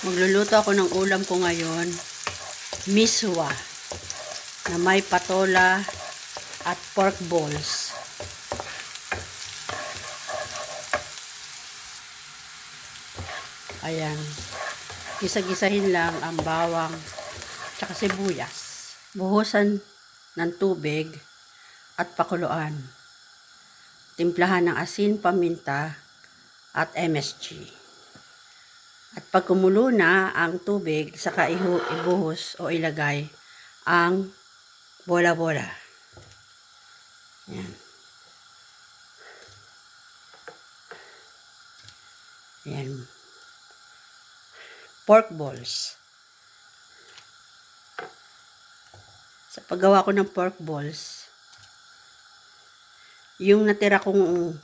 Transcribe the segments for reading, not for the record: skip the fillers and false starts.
Magluluto ako ng ulam ko ngayon, miswa, na may patola at pork balls. Ayan. Gisa-gisahin lang ang bawang tsaka sibuyas. Buhusan ng tubig at pakuluan. Timplahan ng asin, paminta at MSG. At pag kumulo na ang tubig, saka ibuhos o ilagay ang bola-bola. Yan. Yan. Pork balls. Sa paggawa ko ng pork balls, yung natira kong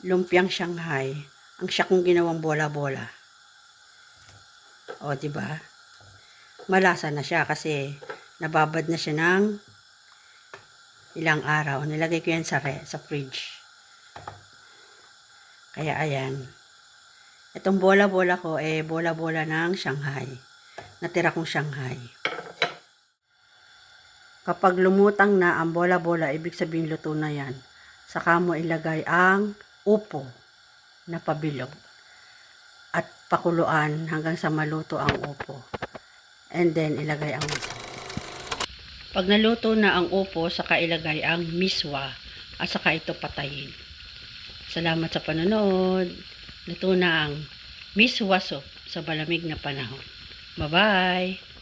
lumpiang Shanghai, ang siya kong ginawang bola-bola. O, diba? Malasa na siya kasi nababad na siya ng ilang araw. Nilagay ko yan sa fridge. Kaya, ayan. Itong bola-bola ko, bola-bola ng Shanghai. Natira kong Shanghai. Kapag lumutang na ang bola-bola, ibig sabihin luto na yan. Saka mo ilagay ang upo na pabilog at pakuluan hanggang sa maluto ang upo. And then, ilagay ang miswa. Pag naluto na ang upo, saka ilagay ang miswa at saka ito patayin. Salamat sa panonood. Luto na ang miswa soup sa malamig na panahon. Bye-bye!